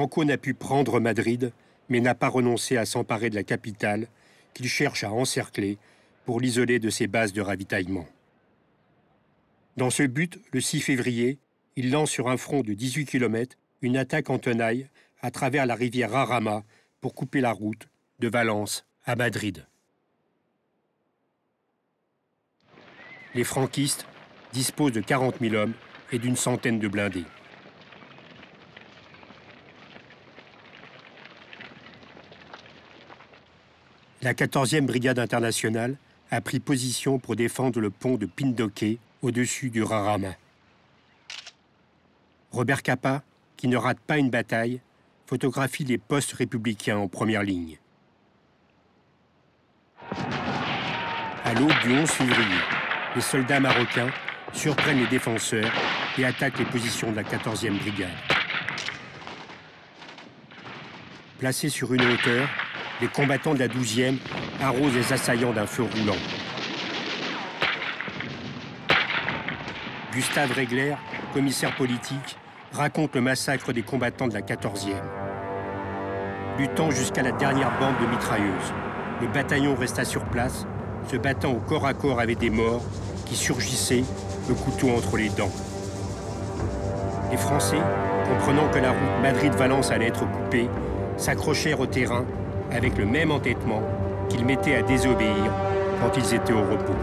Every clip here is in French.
Franco n'a pu prendre Madrid, mais n'a pas renoncé à s'emparer de la capitale, qu'il cherche à encercler pour l'isoler de ses bases de ravitaillement. Dans ce but, le 6 février, il lance sur un front de 18 km une attaque en tenaille à travers la rivière Jarama pour couper la route de Valence à Madrid. Les franquistes disposent de 40 000 hommes et d'une centaine de blindés. La 14e brigade internationale a pris position pour défendre le pont de Pindoque au-dessus du Jarama. Robert Capa, qui ne rate pas une bataille, photographie les postes républicains en première ligne. À l'aube du 11 février, les soldats marocains surprennent les défenseurs et attaquent les positions de la 14e brigade. Placés sur une hauteur, les combattants de la 12e arrosent les assaillants d'un feu roulant. Gustave Regler, commissaire politique, raconte le massacre des combattants de la 14e. Luttant jusqu'à la dernière bande de mitrailleuses, le bataillon resta sur place, se battant au corps à corps avec des morts qui surgissaient, le couteau entre les dents. Les Français, comprenant que la route Madrid-Valence allait être coupée, s'accrochèrent au terrain avec le même entêtement qu'ils mettaient à désobéir quand ils étaient au repos.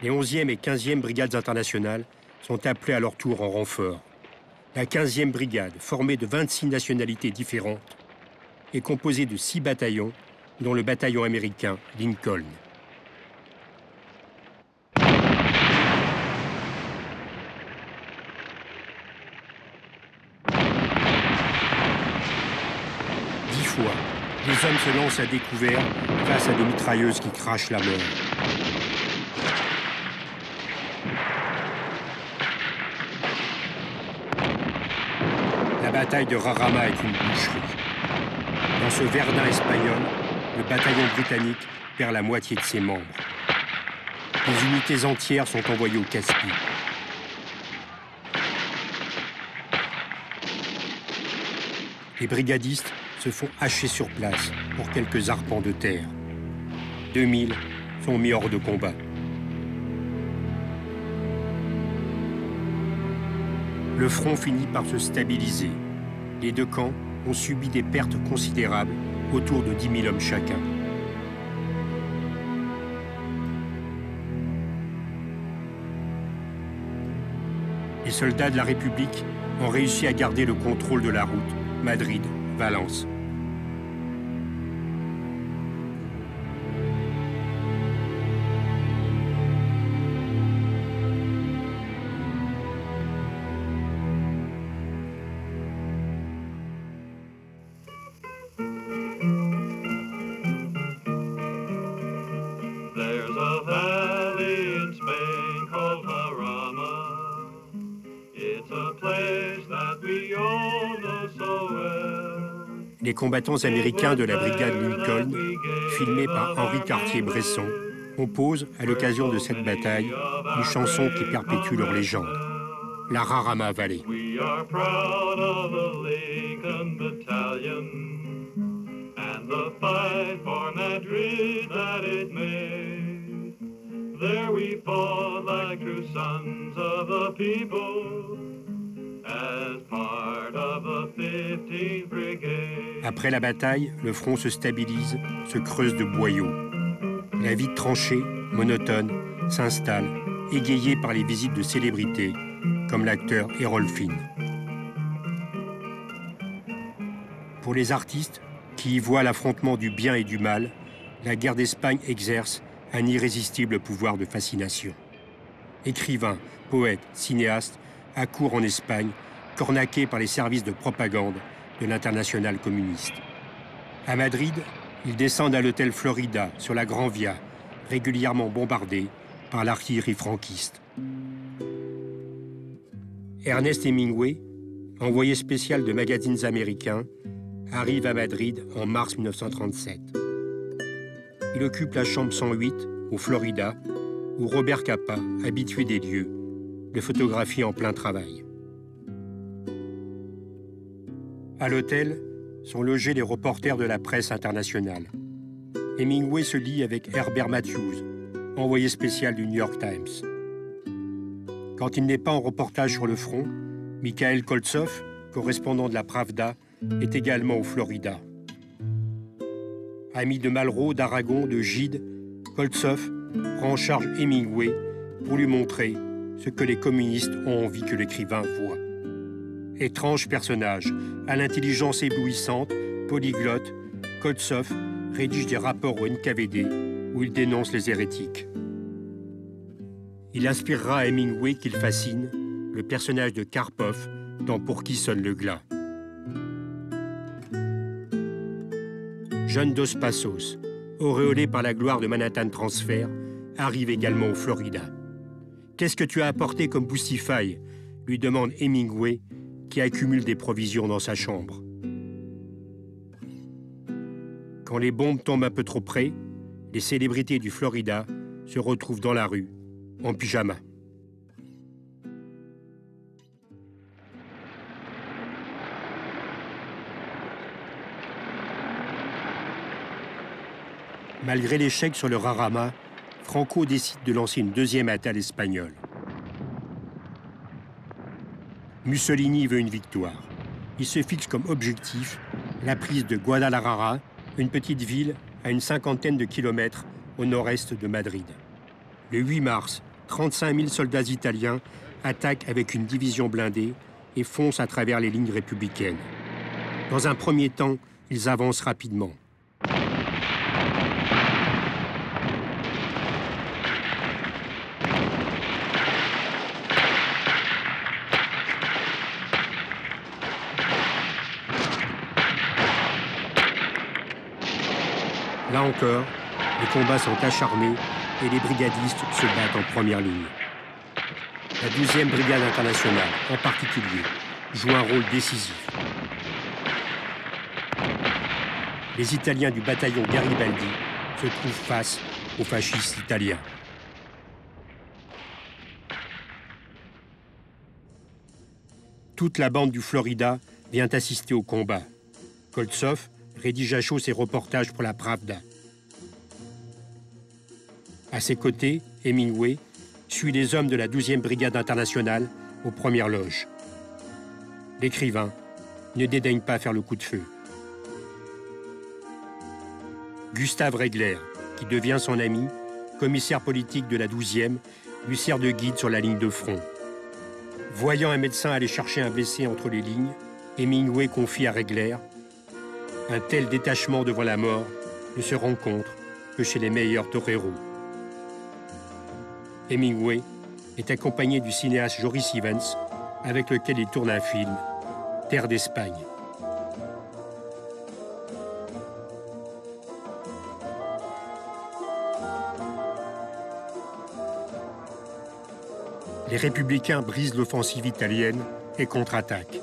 Les 11e et 15e brigades internationales sont appelées à leur tour en renfort. La 15e brigade, formée de 26 nationalités différentes, est composée de 6 bataillons, dont le bataillon américain Lincoln. Les hommes se lancent à découvert face à des mitrailleuses qui crachent la mort. La bataille de Jarama est une boucherie. Dans ce Verdun espagnol, le bataillon britannique perd la moitié de ses membres. Des unités entières sont envoyées au Caspi. Les brigadistes se font hacher sur place pour quelques arpents de terre. 2000 sont mis hors de combat. Le front finit par se stabiliser. Les deux camps ont subi des pertes considérables, autour de 10 000 hommes chacun. Les soldats de la République ont réussi à garder le contrôle de la route Madrid-Valence. There's a valley in Spain called Jarama. It's a place that we all know so well. Les combattants américains de la brigade Lincoln, filmés par Henri Cartier-Bresson, composent, à l'occasion de cette bataille, une chanson qui perpétue leur légende, la Jarama Valley. We are proud of the Lincoln Battalion and the fight for Madrid that it made. There we fought like true sons of the people as part of the 15th Brigade. Après la bataille, le front se stabilise, se creuse de boyaux. La vie de tranchée, monotone, s'installe, égayée par les visites de célébrités, comme l'acteur Errol Flynn. Pour les artistes, qui y voient l'affrontement du bien et du mal, la guerre d'Espagne exerce un irrésistible pouvoir de fascination. Écrivains, poètes, cinéastes accourent en Espagne, cornaqués par les services de propagande de l'internationale communiste. À Madrid, ils descendent à l'hôtel Florida, sur la Gran Via, régulièrement bombardé par l'artillerie franquiste. Ernest Hemingway, envoyé spécial de magazines américains, arrive à Madrid en mars 1937. Il occupe la chambre 108, au Florida, où Robert Capa, habitué des lieux, le photographie en plein travail. À l'hôtel sont logés les reporters de la presse internationale. Hemingway se lie avec Herbert Matthews, envoyé spécial du New York Times. Quand il n'est pas en reportage sur le front, Mikhail Koltsov, correspondant de la Pravda, est également au Florida. Ami de Malraux, d'Aragon, de Gide, Koltsov prend en charge Hemingway pour lui montrer ce que les communistes ont envie que l'écrivain voie. Étrange personnage, à l'intelligence éblouissante, polyglotte, Koltsov rédige des rapports au NKVD où il dénonce les hérétiques. Il inspirera à Hemingway qu'il fascine le personnage de Karpov dans Pour qui sonne le glas. John Dos Passos, auréolé par la gloire de Manhattan Transfer, arrive également au Florida. « Qu'est-ce que tu as apporté comme Boustify ?» lui demande Hemingway, qui accumule des provisions dans sa chambre. Quand les bombes tombent un peu trop près, les célébrités du Florida se retrouvent dans la rue, en pyjama. Malgré l'échec sur le Jarama, Franco décide de lancer une deuxième attaque espagnole. Mussolini veut une victoire. Il se fixe comme objectif la prise de Guadalajara, une petite ville à une cinquantaine de kilomètres au nord-est de Madrid. Le 8 mars, 35 000 soldats italiens attaquent avec une division blindée et foncent à travers les lignes républicaines. Dans un premier temps, ils avancent rapidement. Là encore, les combats sont acharnés et les brigadistes se battent en première ligne. La 12e brigade internationale, en particulier, joue un rôle décisif. Les Italiens du bataillon Garibaldi se trouvent face aux fascistes italiens. Toute la bande du Florida vient assister au combat. Koltsov rédige à chaud ses reportages pour la Pravda. À ses côtés, Hemingway suit les hommes de la 12e brigade internationale aux premières loges. L'écrivain ne dédaigne pas faire le coup de feu. Gustave Regler, qui devient son ami, commissaire politique de la 12e, lui sert de guide sur la ligne de front. Voyant un médecin aller chercher un blessé entre les lignes, Hemingway confie à Regler: un tel détachement devant la mort ne se rencontre que chez les meilleurs toreros. Hemingway est accompagné du cinéaste Joris Ivens, avec lequel il tourne un film, Terre d'Espagne. Les républicains brisent l'offensive italienne et contre-attaquent.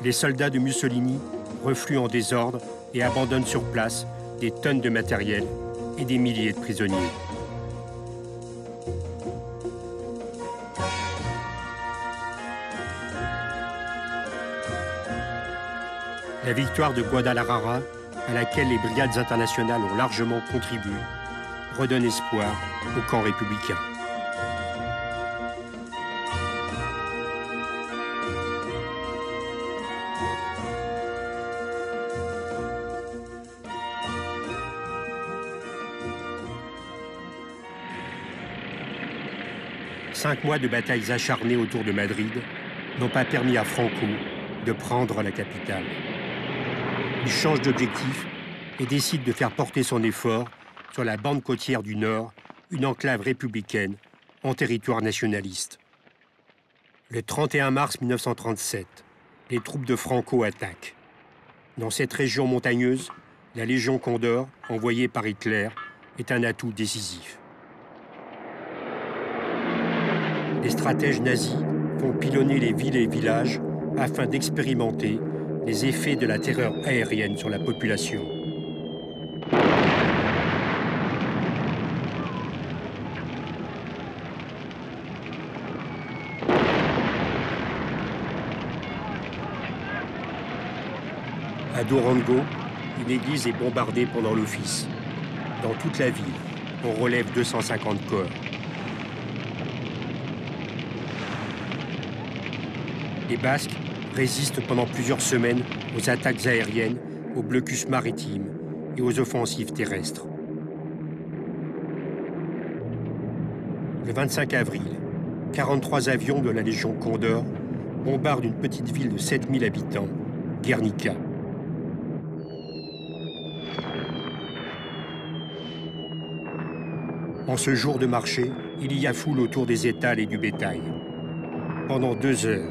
Les soldats de Mussolini refluent en désordre et abandonnent sur place des tonnes de matériel et des milliers de prisonniers. La victoire de Guadalajara, à laquelle les brigades internationales ont largement contribué, redonne espoir au camp républicain. Cinq mois de batailles acharnées autour de Madrid n'ont pas permis à Franco de prendre la capitale. Il change d'objectif et décide de faire porter son effort sur la bande côtière du Nord, une enclave républicaine en territoire nationaliste. Le 31 mars 1937, les troupes de Franco attaquent. Dans cette région montagneuse, la Légion Condor, envoyée par Hitler, est un atout décisif. Les stratèges nazis font pilonner les villes et villages afin d'expérimenter les effets de la terreur aérienne sur la population. À Durango, une église est bombardée pendant l'office. Dans toute la ville, on relève 250 corps. Les Basques résistent pendant plusieurs semaines aux attaques aériennes, aux blocus maritimes et aux offensives terrestres. Le 25 avril, 43 avions de la Légion Condor bombardent une petite ville de 7000 habitants, Guernica. En ce jour de marché, il y a foule autour des étals et du bétail. Pendant 2 heures,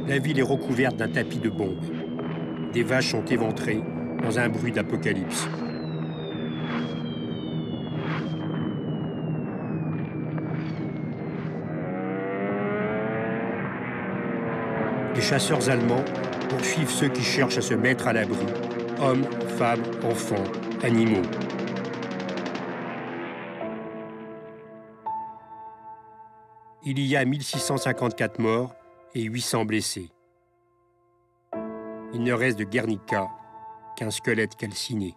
la ville est recouverte d'un tapis de bombes. Des vaches sont éventrées dans un bruit d'apocalypse. Les chasseurs allemands poursuivent ceux qui cherchent à se mettre à l'abri, hommes, femmes, enfants, animaux. Il y a 1654 morts et 800 blessés. Il ne reste de Guernica qu'un squelette calciné.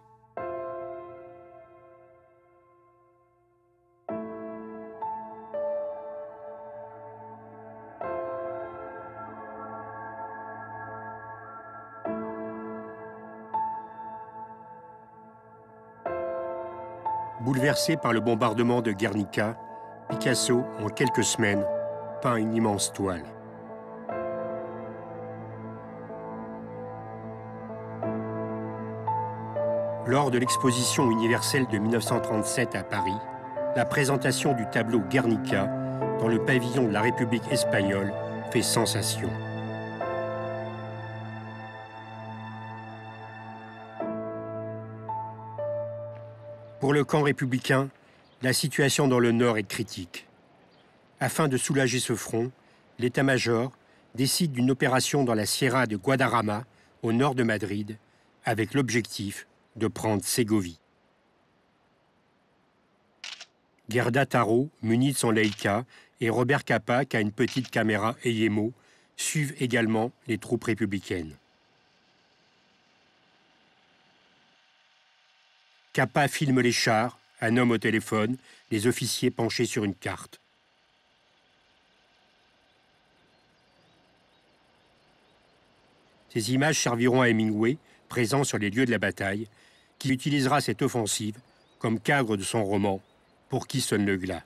Bouleversé par le bombardement de Guernica, Picasso, en quelques semaines, peint une immense toile. Lors de l'exposition universelle de 1937 à Paris, la présentation du tableau Guernica dans le pavillon de la République espagnole fait sensation. Pour le camp républicain, la situation dans le nord est critique. Afin de soulager ce front, l'état-major décide d'une opération dans la Sierra de Guadarrama, au nord de Madrid, avec l'objectif de prendre Ségovie. Gerda Taro, muni de son Leica, et Robert Capa, qui a une petite caméra Eyemo, suivent également les troupes républicaines. Capa filme les chars, un homme au téléphone, les officiers penchés sur une carte. Ces images serviront à Hemingway, présent sur les lieux de la bataille, qui utilisera cette offensive comme cadre de son roman « Pour qui sonne le glas ».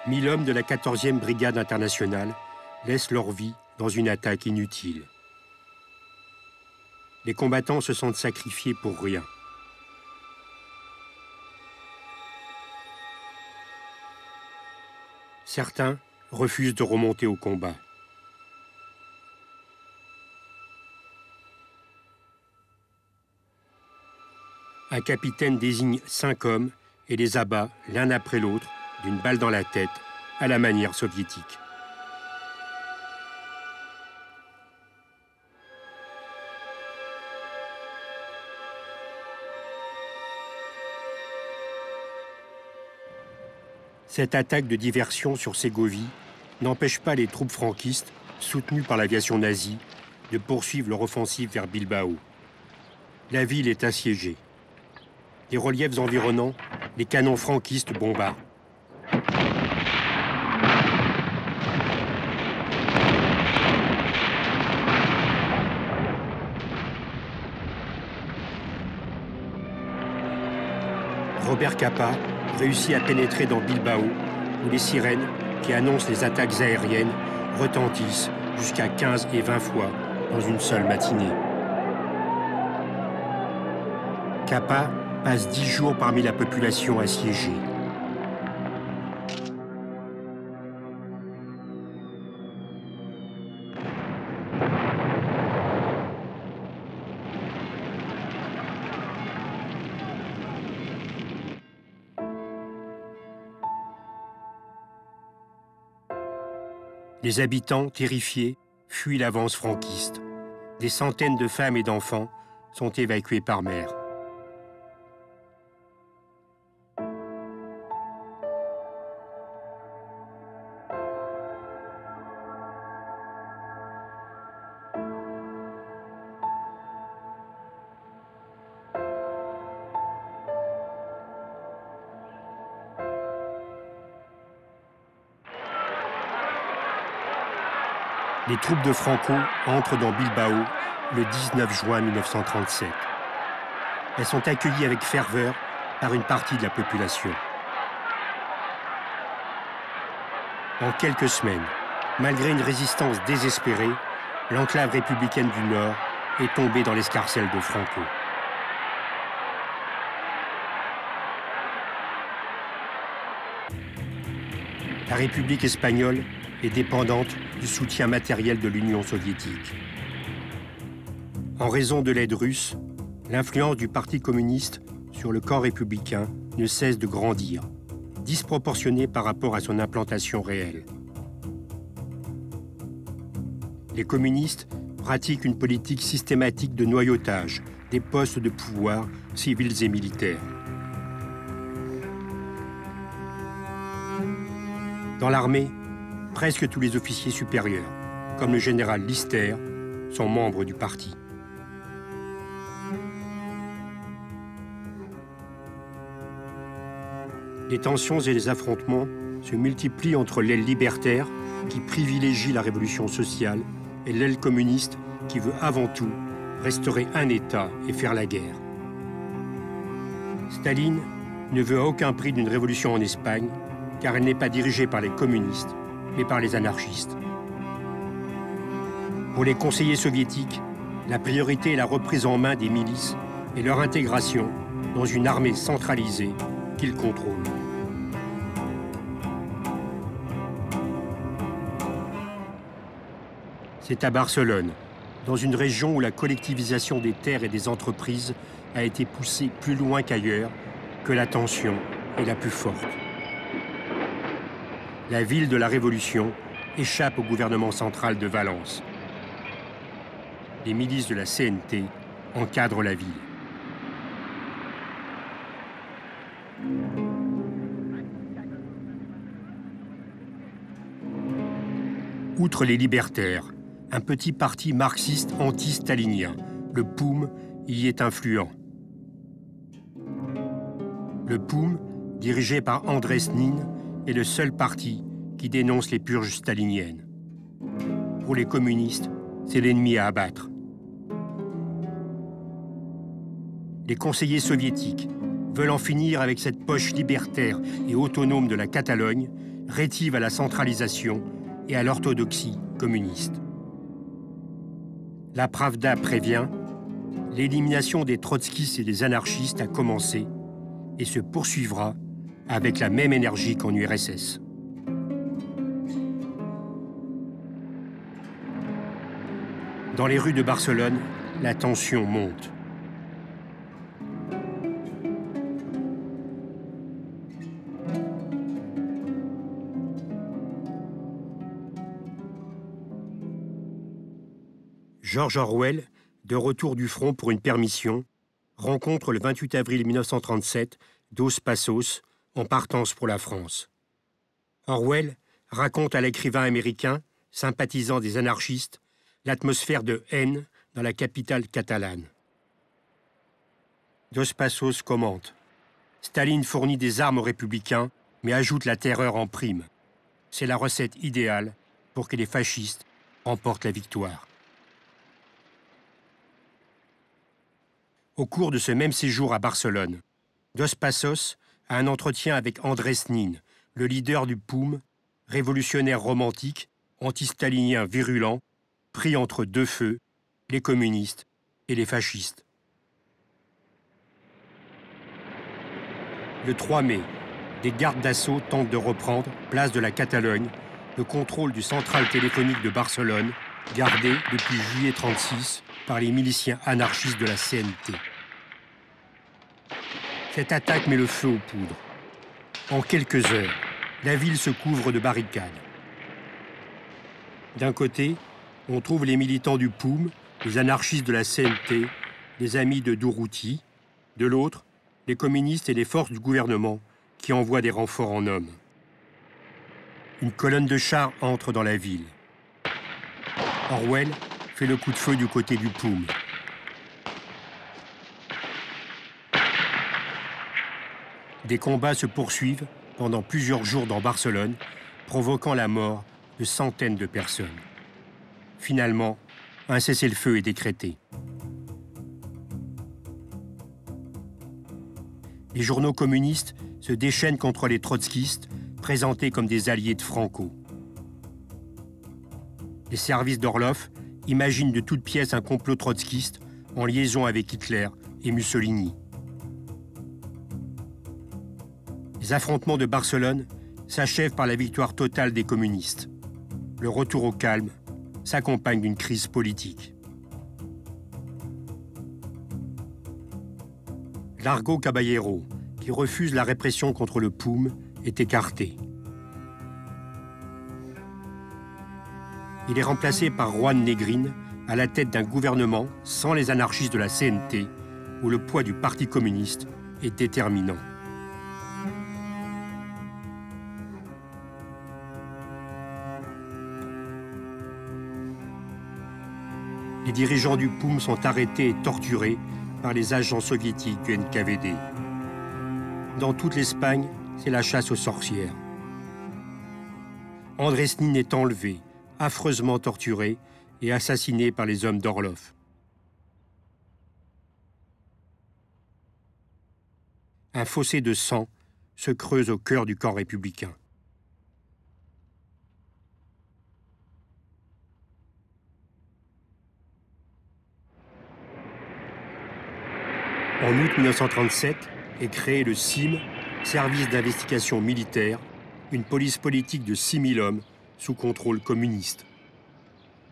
Mille hommes de la 14e brigade internationale laissent leur vie dans une attaque inutile. Les combattants se sentent sacrifiés pour rien. Certains refusent de remonter au combat. Un capitaine désigne 5 hommes et les abat l'un après l'autre d'une balle dans la tête, à la manière soviétique. Cette attaque de diversion sur Ségovie n'empêche pas les troupes franquistes, soutenues par l'aviation nazie, de poursuivre leur offensive vers Bilbao. La ville est assiégée. Les reliefs environnants, les canons franquistes bombardent. Robert Capa réussit à pénétrer dans Bilbao, où les sirènes, qui annoncent les attaques aériennes, retentissent jusqu'à 15 et 20 fois dans une seule matinée. Capa passe 10 jours parmi la population assiégée. Les habitants, terrifiés, fuient l'avance franquiste. Des centaines de femmes et d'enfants sont évacués par mer. Les troupes de Franco entrent dans Bilbao le 19 juin 1937. Elles sont accueillies avec ferveur par une partie de la population. En quelques semaines, malgré une résistance désespérée, l'enclave républicaine du Nord est tombée dans l'escarcelle de Franco. La République espagnole est dépendante du soutien matériel de l'Union soviétique. En raison de l'aide russe, l'influence du Parti communiste sur le corps républicain ne cesse de grandir, disproportionnée par rapport à son implantation réelle. Les communistes pratiquent une politique systématique de noyautage des postes de pouvoir civils et militaires. Dans l'armée, presque tous les officiers supérieurs, comme le général Lister, sont membres du parti. Les tensions et les affrontements se multiplient entre l'aile libertaire, qui privilégie la révolution sociale, et l'aile communiste, qui veut avant tout restaurer un État et faire la guerre. Staline ne veut à aucun prix d'une révolution en Espagne, car elle n'est pas dirigée par les communistes, mais par les anarchistes. Pour les conseillers soviétiques, la priorité est la reprise en main des milices et leur intégration dans une armée centralisée qu'ils contrôlent. C'est à Barcelone, dans une région où la collectivisation des terres et des entreprises a été poussée plus loin qu'ailleurs, que la tension est la plus forte. La ville de la Révolution échappe au gouvernement central de Valence. Les milices de la CNT encadrent la ville. Outre les libertaires, un petit parti marxiste anti-stalinien, le POUM, y est influent. Le POUM, dirigé par Andrés Nin, est le seul parti qui dénonce les purges staliniennes. Pour les communistes, c'est l'ennemi à abattre. Les conseillers soviétiques veulent en finir avec cette poche libertaire et autonome de la Catalogne, rétive à la centralisation et à l'orthodoxie communiste. La Pravda prévient, l'élimination des trotskistes et des anarchistes a commencé et se poursuivra avec la même énergie qu'en URSS. Dans les rues de Barcelone, la tension monte. George Orwell, de retour du front pour une permission, rencontre le 28 avril 1937 Dos Passos, en partance pour la France. Orwell raconte à l'écrivain américain, sympathisant des anarchistes, l'atmosphère de haine dans la capitale catalane. Dos Passos commente « Staline fournit des armes aux républicains, mais ajoute la terreur en prime. C'est la recette idéale pour que les fascistes remportent la victoire. » Au cours de ce même séjour à Barcelone, Dos Passos a un entretien avec Andrés Nin, le leader du POUM, révolutionnaire romantique, anti-stalinien virulent, pris entre deux feux, les communistes et les fascistes. Le 3 mai, des gardes d'assaut tentent de reprendre, place de la Catalogne, le contrôle du central téléphonique de Barcelone, gardé depuis juillet 1936 par les miliciens anarchistes de la CNT. Cette attaque met le feu aux poudres. En quelques heures, la ville se couvre de barricades. D'un côté, on trouve les militants du POUM, les anarchistes de la CNT, les amis de Durruti. De l'autre, les communistes et les forces du gouvernement qui envoient des renforts en hommes. Une colonne de chars entre dans la ville. Orwell fait le coup de feu du côté du POUM. Des combats se poursuivent pendant plusieurs jours dans Barcelone, provoquant la mort de centaines de personnes. Finalement, un cessez-le-feu est décrété. Les journaux communistes se déchaînent contre les trotskistes, présentés comme des alliés de Franco. Les services d'Orlov imaginent de toutes pièces un complot trotskiste en liaison avec Hitler et Mussolini. Les affrontements de Barcelone s'achèvent par la victoire totale des communistes. Le retour au calme s'accompagne d'une crise politique. Largo Caballero, qui refuse la répression contre le POUM, est écarté. Il est remplacé par Juan Negrín à la tête d'un gouvernement sans les anarchistes de la CNT, où le poids du Parti communiste est déterminant. Les dirigeants du POUM sont arrêtés et torturés par les agents soviétiques du NKVD. Dans toute l'Espagne, c'est la chasse aux sorcières. Andrés Nin est enlevé, affreusement torturé et assassiné par les hommes d'Orlov. Un fossé de sang se creuse au cœur du camp républicain. En août 1937 est créé le CIM, Service d'investigation militaire, une police politique de 6000 hommes sous contrôle communiste.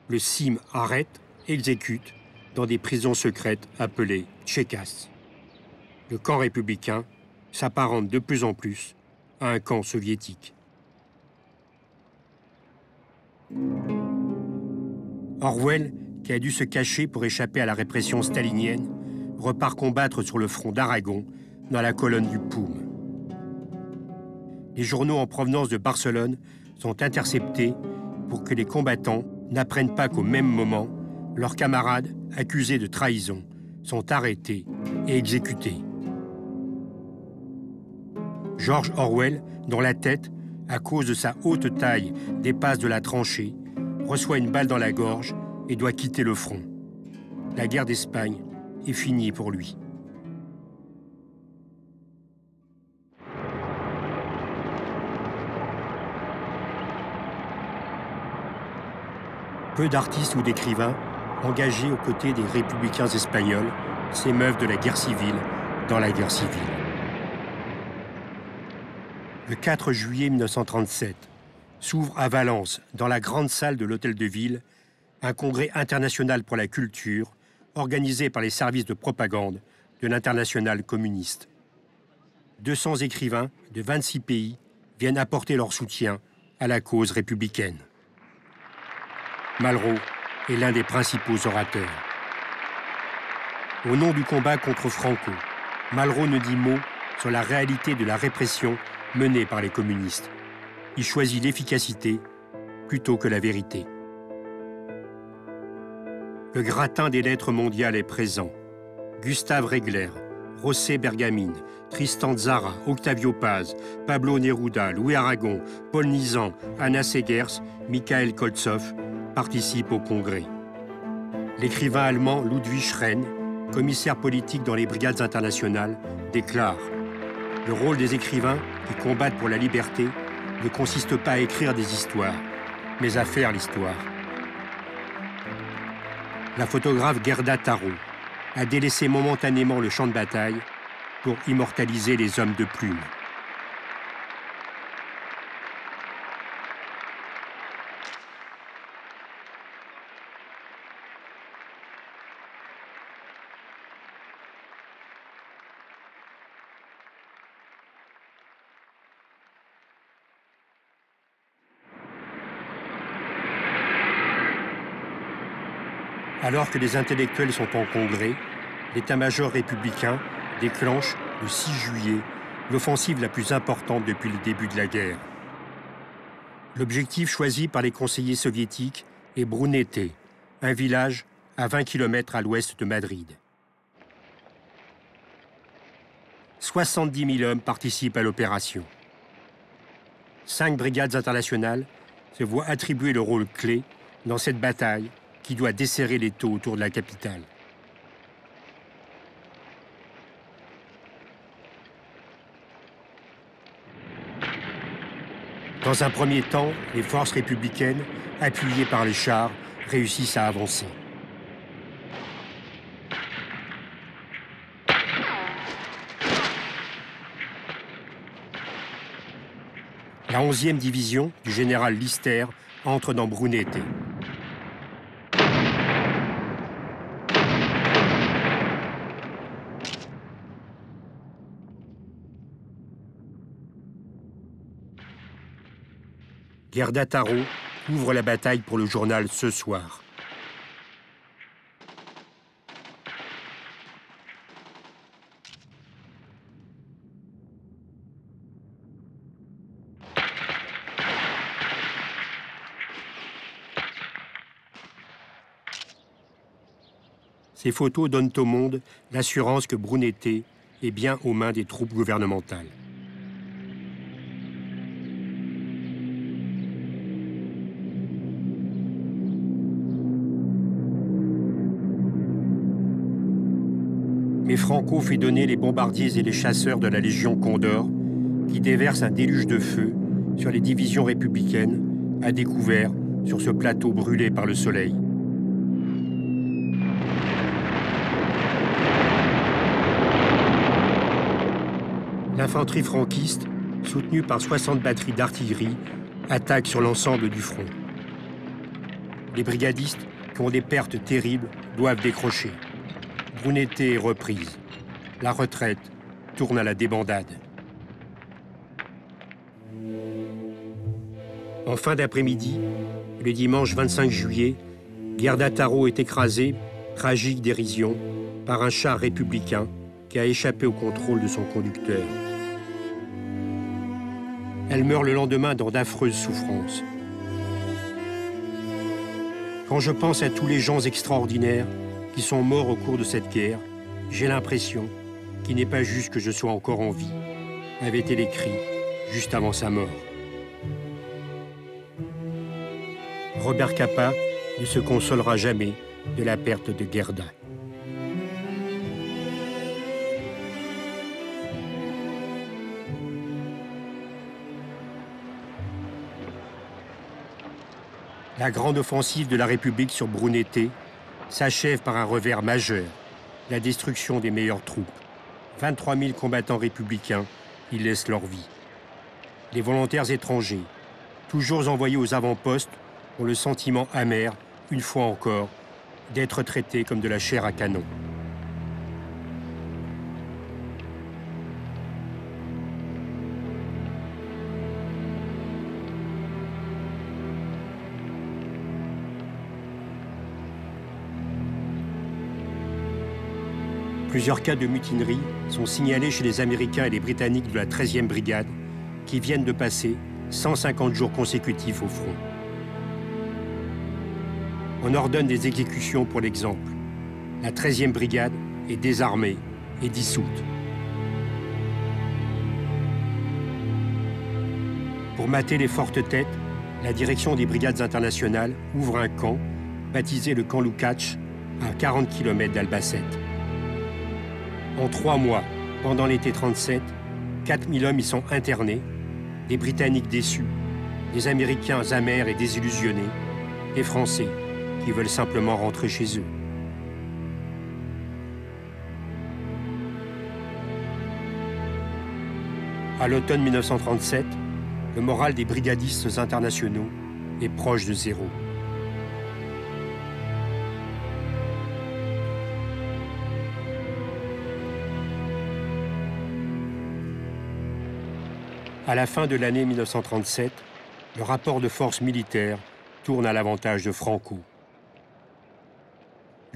Le CIM arrête, exécute, dans des prisons secrètes appelées tchékas. Le camp républicain s'apparente de plus en plus à un camp soviétique. Orwell, qui a dû se cacher pour échapper à la répression stalinienne, repart combattre sur le front d'Aragon, dans la colonne du POUM. Les journaux en provenance de Barcelone sont interceptés pour que les combattants n'apprennent pas qu'au même moment, leurs camarades, accusés de trahison, sont arrêtés et exécutés. George Orwell, dont la tête, à cause de sa haute taille, dépasse de la tranchée, reçoit une balle dans la gorge et doit quitter le front. La guerre d'Espagne est finie pour lui. Peu d'artistes ou d'écrivains engagés aux côtés des républicains espagnols s'émeuvent de la guerre civile dans la guerre civile. Le 4 juillet 1937, s'ouvre à Valence, dans la grande salle de l'Hôtel de Ville, un congrès international pour la culture organisé par les services de propagande de l'Internationale communiste. 200 écrivains de 26 pays viennent apporter leur soutien à la cause républicaine. Malraux est l'un des principaux orateurs. Au nom du combat contre Franco, Malraux ne dit mot sur la réalité de la répression menée par les communistes. Il choisit l'efficacité plutôt que la vérité. Le gratin des lettres mondiales est présent. Gustave Regler, José Bergamín, Tristan Tzara, Octavio Paz, Pablo Neruda, Louis Aragon, Paul Nizan, Anna Segers, Mikhail Koltsov participent au congrès. L'écrivain allemand Ludwig Schrен, commissaire politique dans les brigades internationales, déclare « Le rôle des écrivains qui combattent pour la liberté ne consiste pas à écrire des histoires, mais à faire l'histoire. » La photographe Gerda Taro a délaissé momentanément le champ de bataille pour immortaliser les hommes de plume. Alors que les intellectuels sont en congrès, l'état-major républicain déclenche, le 6 juillet, l'offensive la plus importante depuis le début de la guerre. L'objectif choisi par les conseillers soviétiques est Brunete, un village à 20 km à l'ouest de Madrid. 70 000 hommes participent à l'opération. 5 brigades internationales se voient attribuer le rôle clé dans cette bataille qui doit desserrer l'étau autour de la capitale. Dans un premier temps, les forces républicaines, appuyées par les chars, réussissent à avancer. La 11e division du général Lister entre dans Brunete. Gerda Taro ouvre la bataille pour le journal Ce Soir. Ces photos donnent au monde l'assurance que Brunete est bien aux mains des troupes gouvernementales. Mais Franco fait donner les bombardiers et les chasseurs de la Légion Condor, qui déversent un déluge de feu sur les divisions républicaines, à découvert sur ce plateau brûlé par le soleil. L'infanterie franquiste, soutenue par 60 batteries d'artillerie, attaque sur l'ensemble du front. Les brigadistes, qui ont des pertes terribles, doivent décrocher. Brunete est reprise. La retraite tourne à la débandade. En fin d'après-midi, le dimanche 25 juillet, Gerda Taro est écrasée, tragique dérision, par un char républicain qui a échappé au contrôle de son conducteur. Elle meurt le lendemain dans d'affreuses souffrances. Quand je pense à tous les gens extraordinaires qui sont morts au cours de cette guerre, j'ai l'impression qu'il n'est pas juste que je sois encore en vie, avait été écrit juste avant sa mort. Robert Capa ne se consolera jamais de la perte de Gerda. La grande offensive de la République sur Brunete s'achève par un revers majeur, la destruction des meilleures troupes. 23 000 combattants républicains y laissent leur vie. Les volontaires étrangers, toujours envoyés aux avant-postes, ont le sentiment amer, une fois encore, d'être traités comme de la chair à canon. Plusieurs cas de mutinerie sont signalés chez les Américains et les Britanniques de la 13e brigade qui viennent de passer 150 jours consécutifs au front. On ordonne des exécutions pour l'exemple. La 13e brigade est désarmée et dissoute. Pour mater les fortes têtes, la direction des brigades internationales ouvre un camp baptisé le camp Lukács à 40 km d'Albacete. En 3 mois, pendant l'été 37, 4000 hommes y sont internés, des Britanniques déçus, des Américains amers et désillusionnés, des Français qui veulent simplement rentrer chez eux. À l'automne 1937, le moral des brigadistes internationaux est proche de zéro. À la fin de l'année 1937, le rapport de force militaire tourne à l'avantage de Franco.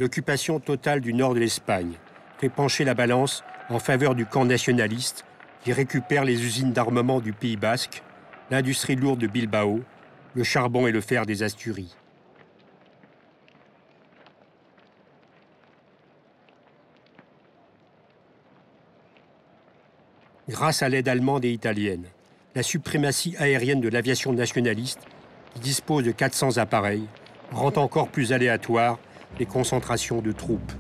L'occupation totale du nord de l'Espagne fait pencher la balance en faveur du camp nationaliste qui récupère les usines d'armement du Pays basque, l'industrie lourde de Bilbao, le charbon et le fer des Asturies. Grâce à l'aide allemande et italienne, la suprématie aérienne de l'aviation nationaliste, qui dispose de 400 appareils, rend encore plus aléatoires les concentrations de troupes.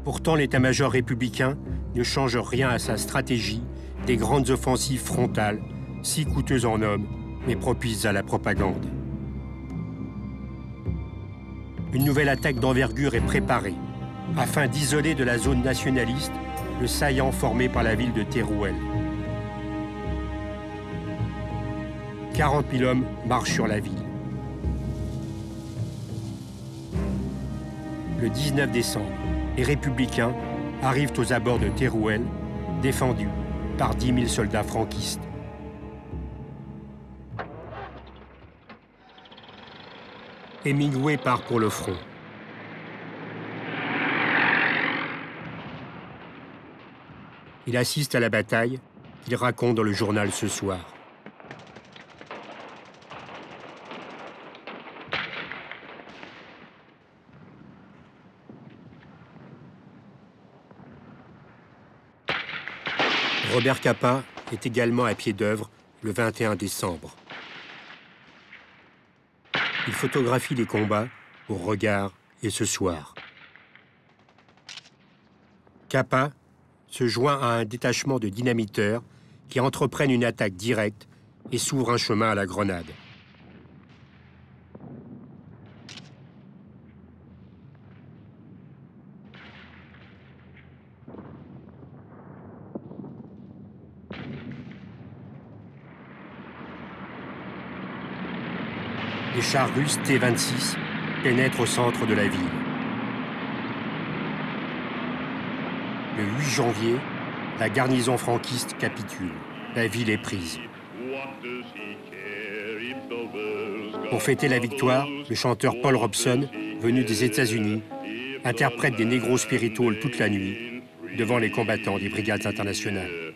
Pourtant, l'état-major républicain ne change rien à sa stratégie des grandes offensives frontales, si coûteuses en hommes, mais propices à la propagande. Une nouvelle attaque d'envergure est préparée, afin d'isoler de la zone nationaliste le saillant formé par la ville de Teruel. 40 000 hommes marchent sur la ville. Le 19 décembre, les républicains arrivent aux abords de Teruel, défendus par 10 000 soldats franquistes. Hemingway part pour le front. Il assiste à la bataille qu'il raconte dans le journal ce soir. Robert Capa est également à pied d'œuvre le 21 décembre. Il photographie les combats au Regard et Ce Soir. Capa se joint à un détachement de dynamiteurs qui entreprennent une attaque directe et s'ouvrent un chemin à la grenade. Les chars russes T-26 pénètrent au centre de la ville. Le 8 janvier, la garnison franquiste capitule. La ville est prise. Pour fêter la victoire, le chanteur Paul Robeson, venu des États-Unis, interprète des Negro Spirituals toute la nuit devant les combattants des brigades internationales.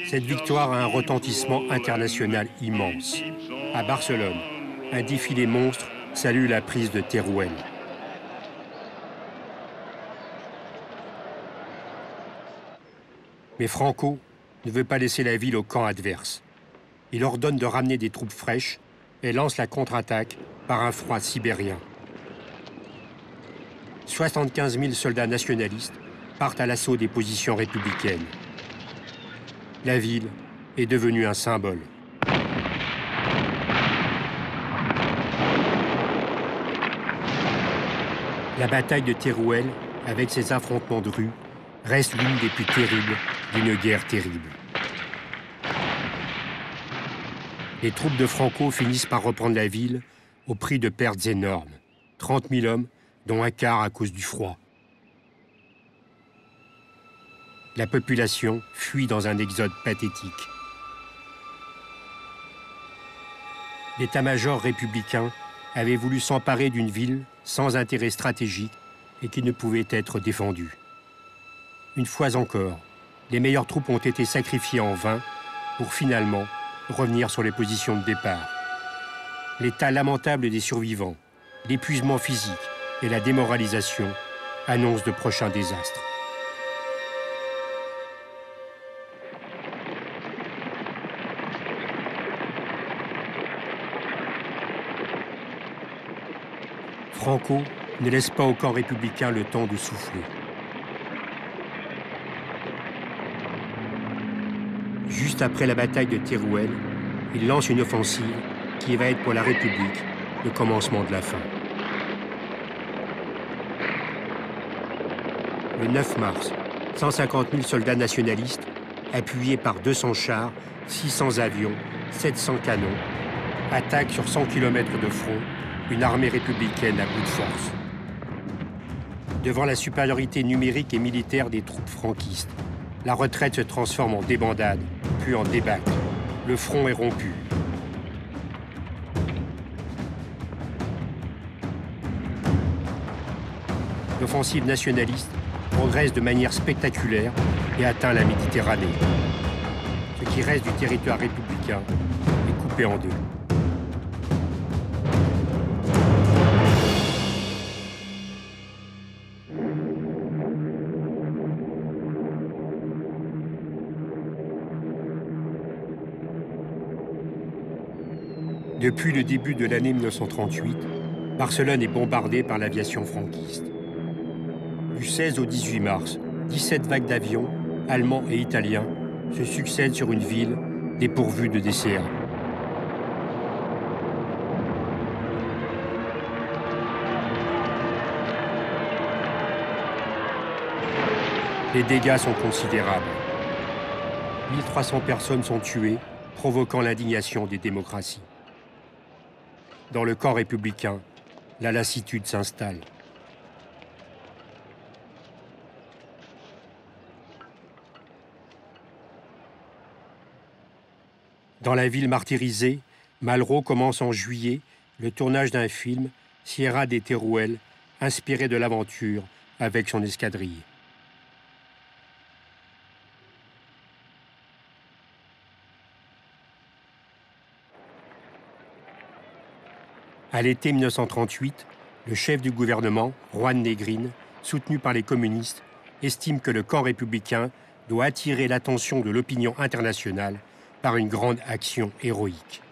Cette victoire a un retentissement international immense. À Barcelone, un défilé monstre salue la prise de Teruel. Mais Franco ne veut pas laisser la ville au camp adverse. Il ordonne de ramener des troupes fraîches et lance la contre-attaque par un froid sibérien. 75 000 soldats nationalistes partent à l'assaut des positions républicaines. La ville est devenue un symbole. La bataille de Teruel, avec ses affrontements de rue, reste l'une des plus terribles d'une guerre terrible. Les troupes de Franco finissent par reprendre la ville au prix de pertes énormes. 30 000 hommes, dont un quart à cause du froid. La population fuit dans un exode pathétique. L'état-major républicain avait voulu s'emparer d'une ville sans intérêt stratégique et qui ne pouvait être défendue. Une fois encore, les meilleures troupes ont été sacrifiées en vain pour finalement revenir sur les positions de départ. L'état lamentable des survivants, l'épuisement physique et la démoralisation annoncent de prochains désastres. Franco ne laisse pas au camp républicain le temps de souffler. Juste après la bataille de Teruel, il lance une offensive qui va être pour la République le commencement de la fin. Le 9 mars, 150 000 soldats nationalistes, appuyés par 200 chars, 600 avions, 700 canons, attaquent sur 100 km de front une armée républicaine à bout de force. Devant la supériorité numérique et militaire des troupes franquistes, la retraite se transforme en débandade, puis en débâcle. Le front est rompu. L'offensive nationaliste progresse de manière spectaculaire et atteint la Méditerranée. Ce qui reste du territoire républicain est coupé en deux. Depuis le début de l'année 1938, Barcelone est bombardée par l'aviation franquiste. Du 16 au 18 mars, 17 vagues d'avions, allemands et italiens, se succèdent sur une ville dépourvue de DCA. Les dégâts sont considérables. 1300 personnes sont tuées, provoquant l'indignation des démocraties. Dans le camp républicain, la lassitude s'installe. Dans la ville martyrisée, Malraux commence en juillet le tournage d'un film, Sierra de Teruel, inspiré de l'aventure avec son escadrille. À l'été 1938, le chef du gouvernement, Juan Negrín, soutenu par les communistes, estime que le camp républicain doit attirer l'attention de l'opinion internationale par une grande action héroïque.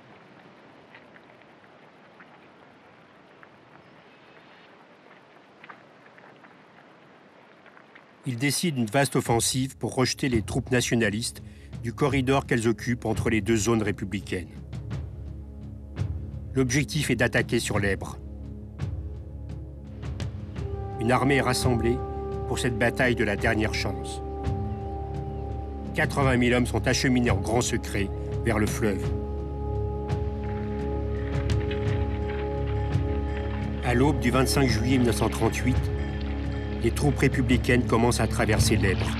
Il décide une vaste offensive pour rejeter les troupes nationalistes du corridor qu'elles occupent entre les deux zones républicaines. L'objectif est d'attaquer sur l'Èbre. Une armée est rassemblée pour cette bataille de la dernière chance. 80 000 hommes sont acheminés en grand secret vers le fleuve. À l'aube du 25 juillet 1938, les troupes républicaines commencent à traverser l'Èbre.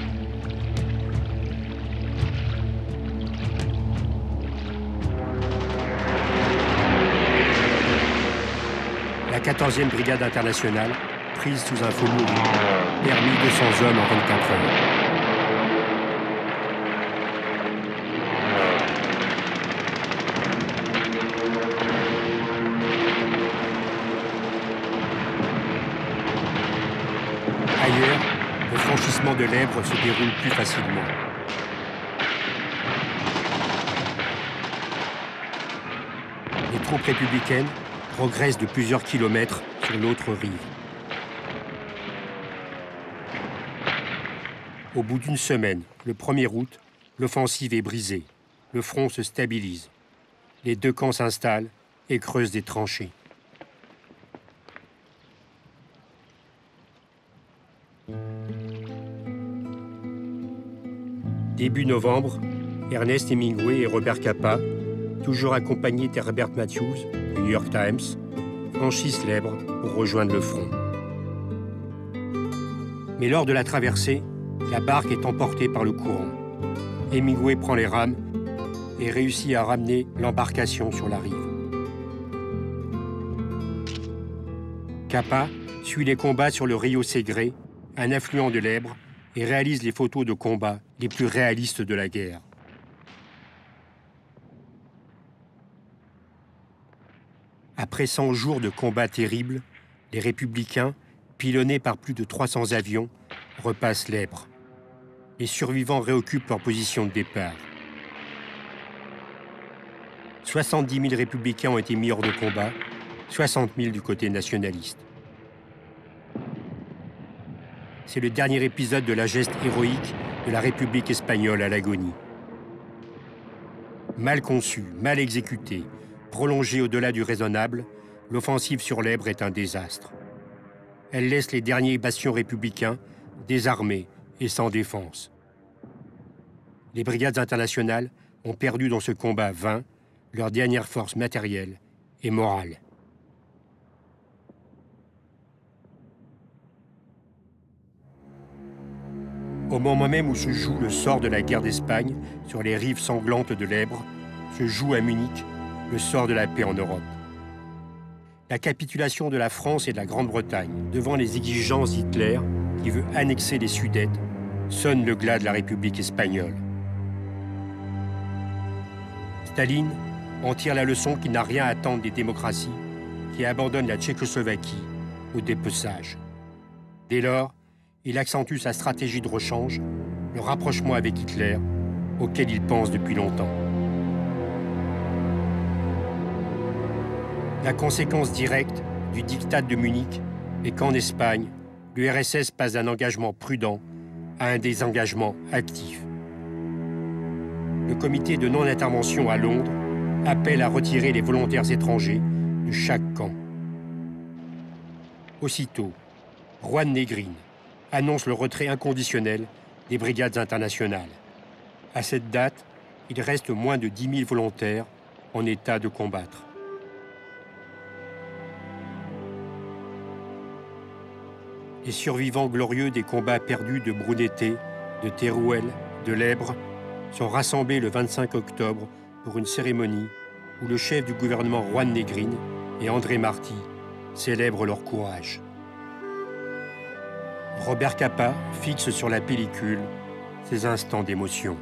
La 14e brigade internationale, prise sous un faux mourir, perd 1200 hommes en 24 heures. Ailleurs, le franchissement de l'Èbre se déroule plus facilement. Les troupes républicaines progressent de plusieurs kilomètres sur l'autre rive. Au bout d'une semaine, le 1er août, l'offensive est brisée. Le front se stabilise. Les deux camps s'installent et creusent des tranchées. Début novembre, Ernest Hemingway et Robert Capa, toujours accompagnés d'Herbert Matthews, du New York Times, franchissent l'Èbre pour rejoindre le front. Mais lors de la traversée, la barque est emportée par le courant. Hemingway prend les rames et réussit à ramener l'embarcation sur la rive. Capa suit les combats sur le Rio Segre, un affluent de l'Èbre, et réalise les photos de combat les plus réalistes de la guerre. Après 100 jours de combats terribles, les républicains, pilonnés par plus de 300 avions, repassent l'Èbre. Les survivants réoccupent leur position de départ. 70 000 républicains ont été mis hors de combat, 60 000 du côté nationaliste. C'est le dernier épisode de la geste héroïque de la République espagnole à l'agonie. Mal conçue, mal exécutée, prolongée au-delà du raisonnable, l'offensive sur l'Èbre est un désastre. Elle laisse les derniers bastions républicains désarmés et sans défense. Les brigades internationales ont perdu dans ce combat vain leur dernière force matérielle et morale. Au moment même où se joue le sort de la guerre d'Espagne sur les rives sanglantes de l'Èbre, se joue à Munich le sort de la paix en Europe. La capitulation de la France et de la Grande-Bretagne devant les exigences d'Hitler, qui veut annexer les Sudètes, sonne le glas de la République espagnole. Staline en tire la leçon qu'il n'a rien à attendre des démocraties qui abandonnent la Tchécoslovaquie au dépeçage. Dès lors, il accentue sa stratégie de rechange, le rapprochement avec Hitler, auquel il pense depuis longtemps. La conséquence directe du diktat de Munich est qu'en Espagne, l'URSS passe d'un engagement prudent à un désengagement actif. Le comité de non-intervention à Londres appelle à retirer les volontaires étrangers de chaque camp. Aussitôt, Juan Negrín annonce le retrait inconditionnel des brigades internationales. À cette date, il reste moins de 10 000 volontaires en état de combattre. Les survivants glorieux des combats perdus de Brunete, de Teruel, de l'Èbre sont rassemblés le 25 octobre pour une cérémonie où le chef du gouvernement Juan Negrín et André Martí célèbrent leur courage. Robert Capa fixe sur la pellicule ces instants d'émotion.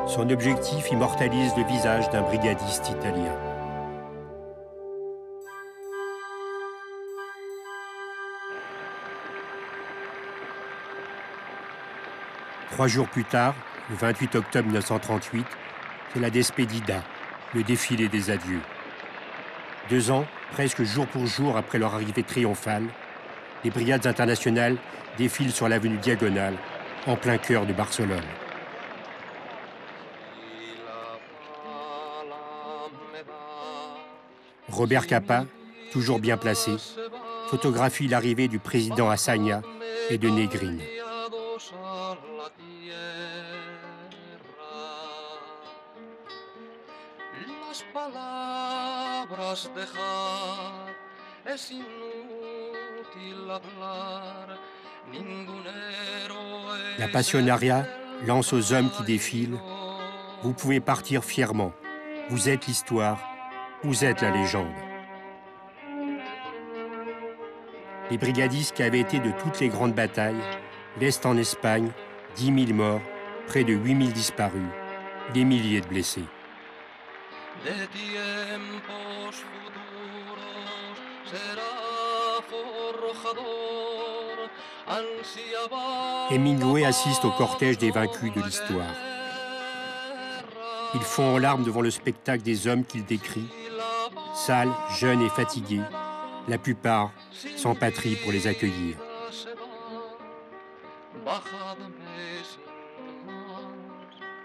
Son objectif immortalise le visage d'un brigadiste italien. Trois jours plus tard, le 28 octobre 1938, c'est la Despedida, le défilé des adieux. 2 ans, presque jour pour jour après leur arrivée triomphale, les brigades internationales défilent sur l'avenue Diagonale, en plein cœur de Barcelone. Robert Capa, toujours bien placé, photographie l'arrivée du président Azaña et de Negrín. La Pasionaria lance aux hommes qui défilent « Vous pouvez partir fièrement, vous êtes l'histoire, vous êtes la légende ». Les brigadistes qui avaient été de toutes les grandes batailles laissent en Espagne 10 000 morts, près de 8 000 disparus, des milliers de blessés. Hemingway assiste au cortège des vaincus de l'histoire. Il fond en larmes devant le spectacle des hommes qu'il décrit, sales, jeunes et fatigués, la plupart sans patrie pour les accueillir.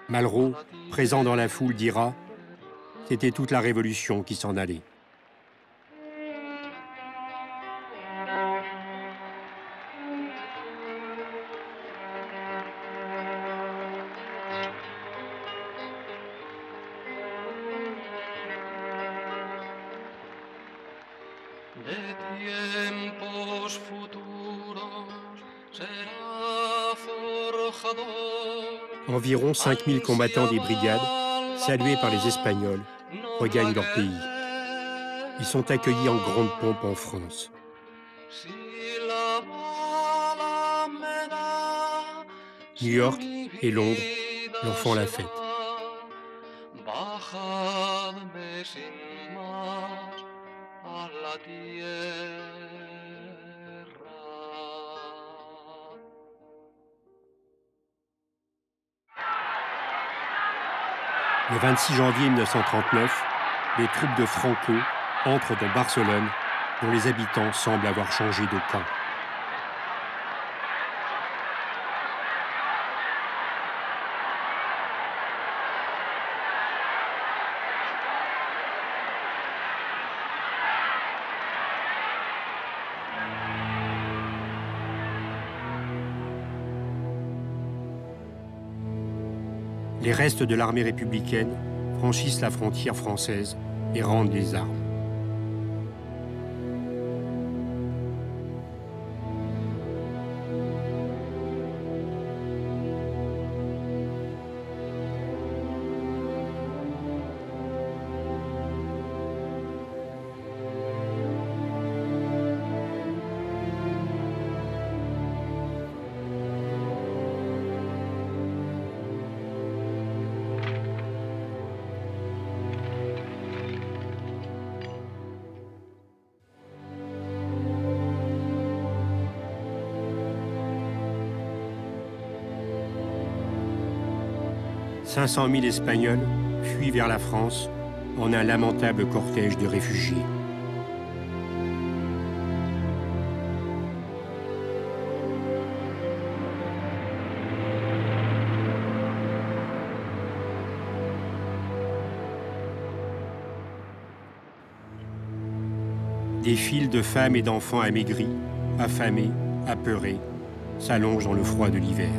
Malraux, présent dans la foule, dira « C'était toute la Révolution qui s'en allait ». Environ 5000 combattants des brigades, salués par les Espagnols, regagnent leur pays. Ils sont accueillis en grande pompe en France. New York et Londres leur font la fête. Le 26 janvier 1939, les troupes de Franco entrent dans Barcelone, dont les habitants semblent avoir changé de camp. Les restes de l'armée républicaine franchissent la frontière française et rendent les armes. « 500 000 Espagnols fuient vers la France en un lamentable cortège de réfugiés. Des files de femmes et d'enfants amaigris, affamés, apeurés, s'allongent dans le froid de l'hiver.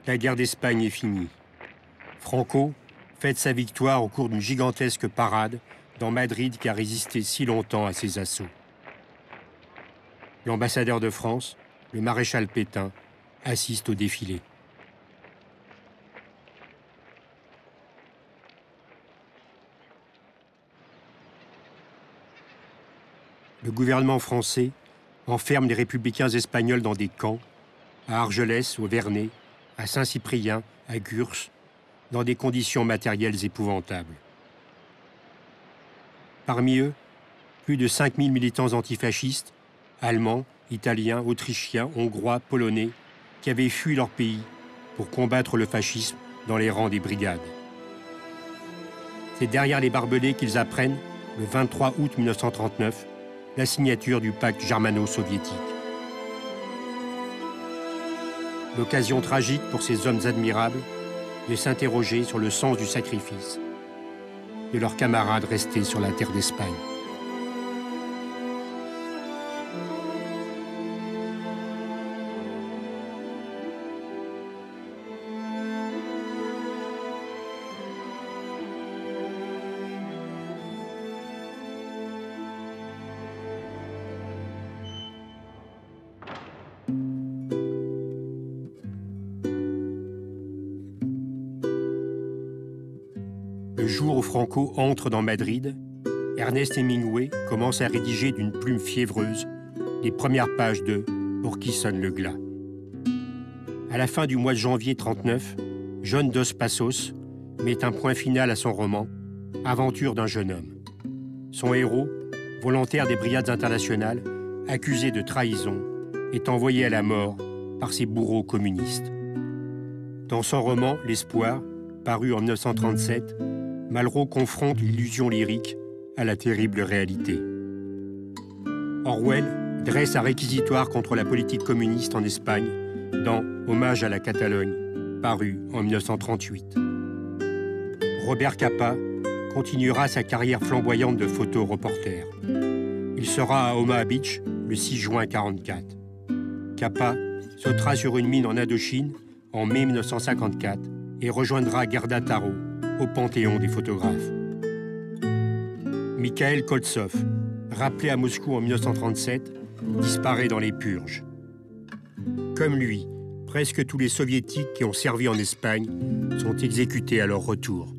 La guerre d'Espagne est finie. Franco fête sa victoire au cours d'une gigantesque parade dans Madrid qui a résisté si longtemps à ses assauts. L'ambassadeur de France, le maréchal Pétain, assiste au défilé. Le gouvernement français enferme les républicains espagnols dans des camps, à Argelès, au Vernet, à Saint-Cyprien, à Gurs, dans des conditions matérielles épouvantables. Parmi eux, plus de 5000 militants antifascistes, allemands, italiens, autrichiens, hongrois, polonais, qui avaient fui leur pays pour combattre le fascisme dans les rangs des brigades. C'est derrière les barbelés qu'ils apprennent, le 23 août 1939, la signature du pacte germano-soviétique. L'occasion tragique pour ces hommes admirables de s'interroger sur le sens du sacrifice de leurs camarades restés sur la terre d'Espagne. Le jour où Franco entre dans Madrid, Ernest Hemingway commence à rédiger d'une plume fiévreuse les premières pages de « Pour qui sonne le glas ». À la fin du mois de janvier 1939, John Dos Passos met un point final à son roman « Aventure d'un jeune homme ». Son héros, volontaire des brigades internationales, accusé de trahison, est envoyé à la mort par ses bourreaux communistes. Dans son roman « L'espoir », paru en 1937, Malraux confronte l'illusion lyrique à la terrible réalité. Orwell dresse un réquisitoire contre la politique communiste en Espagne dans Hommage à la Catalogne, paru en 1938. Robert Capa continuera sa carrière flamboyante de photo-reporter. Il sera à Omaha Beach le 6 juin 1944. Capa sautera sur une mine en Indochine en mai 1954 et rejoindra Gerda Taro au Panthéon des photographes. Mikhail Koltsov, rappelé à Moscou en 1937, disparaît dans les purges. Comme lui, presque tous les soviétiques qui ont servi en Espagne sont exécutés à leur retour.